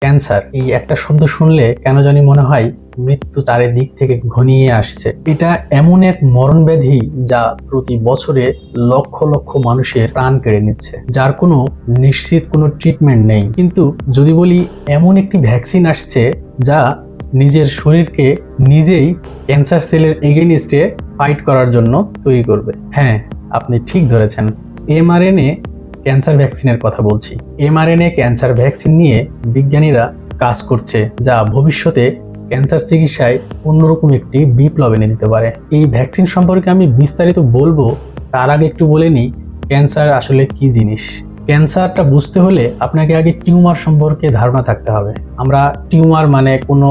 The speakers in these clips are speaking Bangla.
ক্যান্সার এই একটা শব্দ শুনলে কেন জানি মনে হয় মৃত্যু চারিদিক থেকে ঘনিয়ে আসছে। এটা এমন এক মরণ ব্যাধি যা প্রতি বছরে লক্ষ লক্ষ মানুষের প্রাণ কেড়ে নিচ্ছে, যার কোনো নিশ্চিত কোনো ট্রিটমেন্ট নেই। কিন্তু যদি বলি এমন একটি ভ্যাকসিন আসছে যা নিজের শরীরকে নিজেই ক্যান্সার সেলের এগেইনস্টে ফাইট করার জন্য তৈরি করবে। হ্যাঁ, আপনি ঠিক ধরেছেন, এমআরএনএ ক্যান্সার ভ্যাকসিনের কথা বলছি। এমআরএনএ ক্যান্সার ভ্যাকসিন নিয়ে বিজ্ঞানীরা কাজ করছে, যা ভবিষ্যতে ক্যান্সার চিকিৎসায় অন্যরকম একটি বিপ্লব এনে দিতে পারে। এই ভ্যাকসিন সম্পর্কে আমি বিস্তারিত বলবো, তার আগে একটু বলে নিই ক্যান্সার আসলে কি জিনিস। ক্যান্সারটা বুঝতে হলে আপনাকে আগে টিউমার সম্পর্কে ধারণা থাকতে হবে। আমরা টিউমার মানে কোনো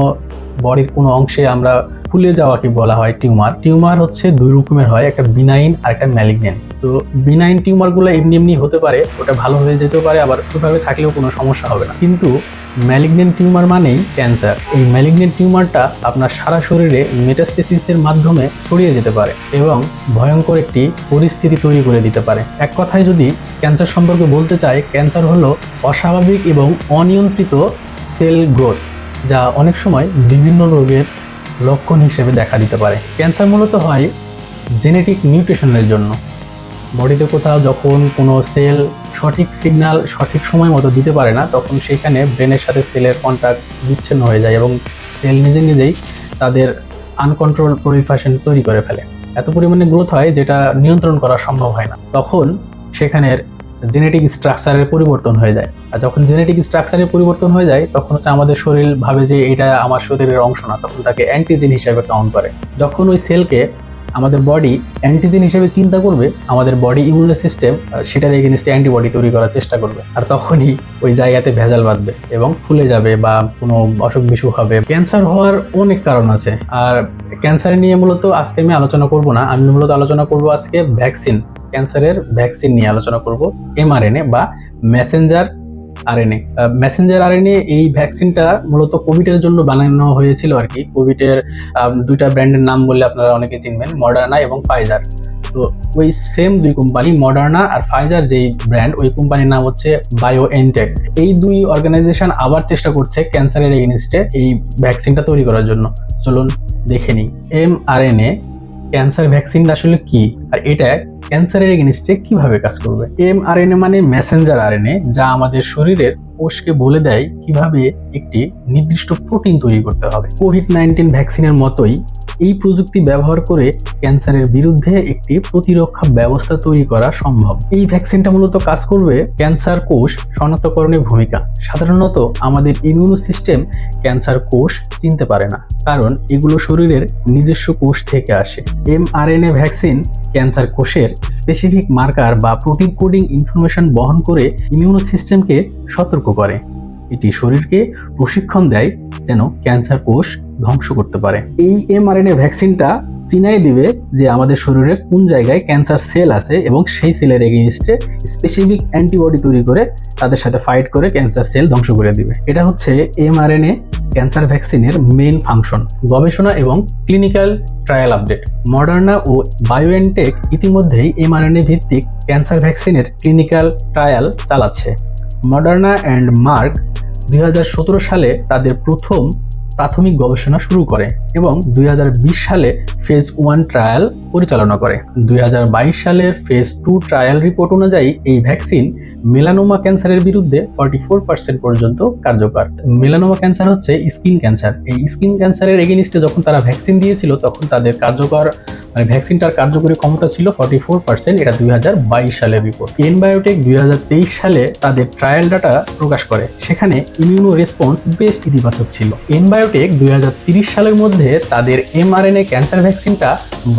বডির কোনো অংশে আমরা ফুলে যাওয়াকে বলা হয় টিউমার। টিউমার হচ্ছে দুই রকমের হয়, একটা বিনাইন আর একটা ম্যালিগন্যান্ট। তো বিনাইন টিউমারগুলো এমনি এমনি হতে পারে, ওটা ভালো হয়ে যেতে পারে, আবার ওইভাবে থাকলেও কোনো সমস্যা হবে না। কিন্তু ম্যালিগন্যান্ট টিউমার মানেই ক্যান্সার। এই ম্যালিগন্যান্ট টিউমারটা আপনার সারা শরীরে মেটাস্টেসিসের মাধ্যমে ছড়িয়ে যেতে পারে এবং ভয়ঙ্কর একটি পরিস্থিতি তৈরি করে দিতে পারে। এক কথায় যদি ক্যান্সার সম্পর্কে বলতে চাই, ক্যান্সার হলো অস্বাভাবিক এবং অনিয়ন্ত্রিত সেল গ্রোথ, যা অনেক সময় বিভিন্ন রোগের লক্ষণ হিসেবে দেখা দিতে পারে। ক্যান্সার মূলত হয় জেনেটিক মিউটেশনের জন্য। বডিতে কোথাও যখন কোনো সেল সঠিক সিগন্যাল সঠিক সময় মতো দিতে পারে না, তখন সেখানে ব্রেনের সাথে সেলের কন্ট্যাক্ট বিচ্ছিন্ন হয়ে যায় এবং সেল নিজে নিজেই তাদের আনকন্ট্রোল প্রলিফারেশন তৈরি করে ফেলে। এত পরিমাণে গ্রোথ হয় যেটা নিয়ন্ত্রণ করা সম্ভব হয় না। তখন সেখানের জেনেটিক স্ট্রাকচারের পরিবর্তন হয়ে যায়। আর যখন জেনেটিক স্ট্রাকচারের পরিবর্তন হয়ে যায়, তখন হচ্ছে আমাদের শরীর ভাবে যে এটা আমার শরীরের অংশ না, তখন তাকে অ্যান্টিজেন হিসেবে কাউন্ট করে। যখন ওই সেলকে আমাদের বডি অ্যান্টিজেন হিসেবে চিন্তা করবে, আমাদের বডি ইমিউন সিস্টেম সেটার এগেইনস্টে অ্যান্টিবডি তৈরি করার চেষ্টা করবে, আর তখনই ওই জায়গাতে ভেজাল বাঁধবে এবং ফুলে যাবে বা কোনো অসুখ বিসুখ হবে। ক্যান্সার হওয়ার অনেক কারণ আছে, আর ক্যান্সার নিয়ে মূলত আজকে আমি আলোচনা করব না। আমি মূলত আলোচনা করব আজকে ভ্যাকসিন, ক্যান্সারের ভ্যাকসিন নিয়ে আলোচনা করব। এমআরএনএ বা মেসেঞ্জার আরএনএ। মেসেঞ্জার আরএনএ এই ভ্যাকসিনটা মূলত কোভিডের জন্য বানানো হয়েছিল আর কি। কোভিডের দুইটা ব্র্যান্ডের নাম বললে আপনারা অনেকে চিনবেন, মডার্না এবং ফাইজার। তো ওই সেম দুই কোম্পানি, মডার্না আর ফাইজার যেই ব্র্যান্ড, ওই কোম্পানির নাম হচ্ছে বায়োএনটেক। এই দুই অর্গানাইজেশন আবার চেষ্টা করছে ক্যান্সারের এগেইনস্টে এই ভ্যাকসিনটা তৈরি করার জন্য। চলুন দেখে নিই এমআরএনএ ক্যান্সার ভ্যাকসিন আসলে কি, আর এটা ক্যান্সারের এগেইনস্টে কিভাবে কাজ করবে। এমআরএনএ মানে মেসেঞ্জার আরএনএ, যা আমাদের শরীরের কোষকে বলে দেয় কিভাবে একটি নির্দিষ্ট প্রোটিন তৈরি করতে হবে। কোভিড-19 ভ্যাকসিনের মতোই এই প্রযুক্তি ব্যবহার করে ক্যান্সারের বিরুদ্ধে একটি প্রতিরক্ষা ব্যবস্থা তৈরি করা সম্ভব। এই ভ্যাকসিনটা মূলত কাজ করবে ক্যান্সার কোষ শনাক্তকরণের ভূমিকা। সাধারণত আমাদের ইমিউন সিস্টেম ক্যান্সার কোষ চিনতে পারে না, কারণ এগুলো শরীরের নিজস্ব কোষ থেকে আসে। এমআরএনএ ভ্যাকসিন ক্যান্সার কোষের স্পেসিফিক মার্কার বা প্রোটিন কোডিং ইনফরমেশন বহন করে ইমিউন সিস্টেমকে সতর্ক করে। এটি শরীরকে প্রশিক্ষণ দেয় যেন ক্যান্সার কোষ ধ্বংস করতে পারে। এই এমআরএনএ ভ্যাকসিনটা চিনাই দিবে যে আমাদের শরীরে কোন জায়গায় ক্যান্সার সেল আছে এবং সেই সেলের এগেইনস্টে স্পেসিফিক অ্যান্টিবডি তৈরি করে তাদের সাথে ফাইট করে ক্যান্সার সেল ধ্বংস করে দিবে। এটা হচ্ছে এমআরএনএ ক্যান্সার ভ্যাকসিনের মেইন ফাংশন। গবেষণা এবং ক্লিনিক্যাল ট্রায়াল আপডেট। মডার্না ও বায়োএনটেক ইতিমধ্যেই এমআরএনএ ভিত্তিক ক্যান্সার ভ্যাকসিনের ক্লিনিক্যাল ট্রায়াল চালাচ্ছে। মডার্না অ্যান্ড মার্ক 2017 সালে তাদের প্রথম প্রাথমিক গবেষণা শুরু করে এবং 2020 সালে ফেজ 1 ট্রায়াল পরিচালনা করে। 2022 সালের ফেজ 2 ট্রায়াল রিপোর্ট অনুযায়ী এই ভ্যাকসিন মেলানোমা ক্যান্সারের বিরুদ্ধে 44% পর্যন্ত কার্যকর। মেলানোমা ক্যান্সার হচ্ছে স্কিন ক্যান্সার। এই স্কিন ক্যান্সারের এগেইনস্টে যখন তারা ভ্যাকসিন দিয়েছিল, তখন তাদের কার্যকর ভ্যাকসিনটার কার্যকরী ক্ষমতা ছিল 44%। এটা 2022 সালের রিপোর্ট। এনবায়োটেক 2023 সালে তাদের ট্রায়াল ডাটা প্রকাশ করে, সেখানে ইমিউনো রেসপন্স বেশ ইতিবাচক ছিল। এনবায়োটেক 2030 সালের মধ্যে তাদের এমআরএনএ ক্যান্সার ভ্যাকসিনটা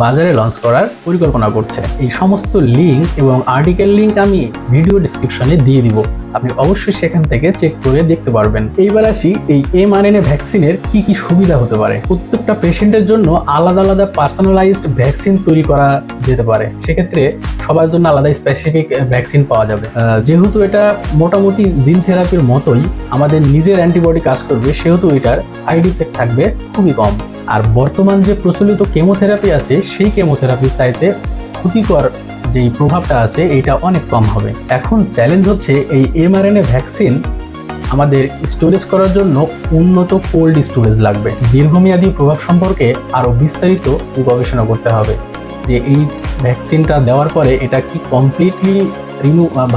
বাজারে লঞ্চ করার পরিকল্পনা করছে। এই সমস্ত লিঙ্ক এবং আর্টিকেল লিঙ্ক আমি ভিডিও ডিসক্রিপশনে দিয়ে দিব, আপনি অবশ্যই সেখান থেকে চেক করে দেখতে পারবেন। এইবার আসি এই এমআরএনএ ভ্যাকসিনের কি কি সুবিধা হতে পারে। প্রত্যেকটা পেশেন্টের জন্য আলাদা আলাদা পার্সোনালাইজড ভ্যাকসিন তৈরি করা যেতে পারে। সেক্ষেত্রে সবার জন্য আলাদা স্পেসিফিক ভ্যাকসিন পাওয়া যাবে। যেহেতু এটা মোটামুটি জিন থেরাপির মতোই আমাদের নিজের অ্যান্টিবডি কাজ করবে, সেহেতু এটার সাইড ইফেক্ট থাকবে খুবই কম। আর বর্তমান যে প্রচলিত কেমোথেরাপি আছে, সেই কেমোথেরাপির চাইতে ক্ষতিকর যেই প্রভাবটা আছে এইটা অনেক কম হবে। এখন চ্যালেঞ্জ হচ্ছে এই এমআরএনএ ভ্যাকসিন আমাদের স্টোরেজ করার জন্য উন্নত কোল্ড স্টোরেজ লাগবে। দীর্ঘমেয়াদী প্রভাব সম্পর্কে আরও বিস্তারিত গবেষণা করতে হবে যে এই ভ্যাকসিনটা দেওয়ার পরে এটা কি কমপ্লিটলি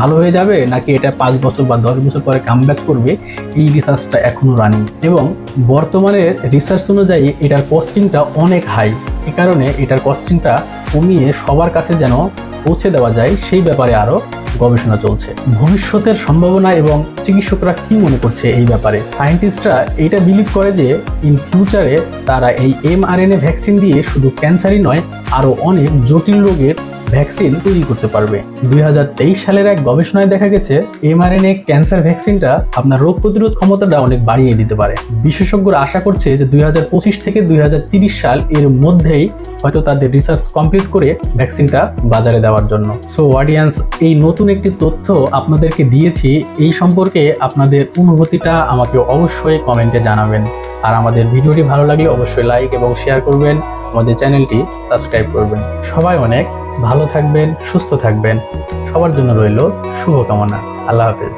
ভালো হয়ে যাবে নাকি এটা 5 বছর বা 10 বছর পরে কামব্যাক করবে। এই রিসার্চটা এখনো রানিং এবং বর্তমানে রিসার্চ অনুযায়ী এটার কস্টিংটা অনেক হাই। এ কারণে এটার কস্টিংটা কমিয়ে সবার কাছে যেন পৌঁছে দেওয়া যায় সেই ব্যাপারে আরও গবেষণা চলছে। ভবিষ্যতের সম্ভাবনা এবং চিকিৎসকরা কি মনে করছে এই ব্যাপারে, সায়েন্টিস্টরা এটা বিলিভ করে যে ইন ফিউচারে তারা এই mRNA ভ্যাকসিন দিয়ে শুধু ক্যান্সারই নয় আরও অনেক জটিল রোগের ভ্যাকসিন তৈরি করতে পারবে। 2023 সালের এক গবেষণায় দেখা গেছে mRNA ক্যান্সার ভ্যাকসিনটা আপনার রোগ প্রতিরোধ ক্ষমতাটা অনেক বাড়িয়ে দিতে পারে। বিশেষজ্ঞরা আশা করছে যে 2025 থেকে 2030 সাল এর মধ্যেই হয়তো তাদের রিসার্চ কমপ্লিট করে ভ্যাকসিনটা বাজারে দেওয়ার জন্য। সো অডিয়েন্স, এই নতুন একটি তথ্য আপনাদেরকে দিয়েছি, এই সম্পর্কে আপনাদের অনুভূতিটা আমাকে অবশ্যই কমেন্টে জানাবেন। আর আমাদের ভিডিওটি ভালো লাগলে অবশ্যই লাইক এবং শেয়ার করবেন, আমাদের চ্যানেলটি সাবস্ক্রাইব করবেন। সবাই অনেক ভালো থাকবেন, সুস্থ থাকবেন। সবার জন্য রইল শুভকামনা। আল্লাহ হাফেজ।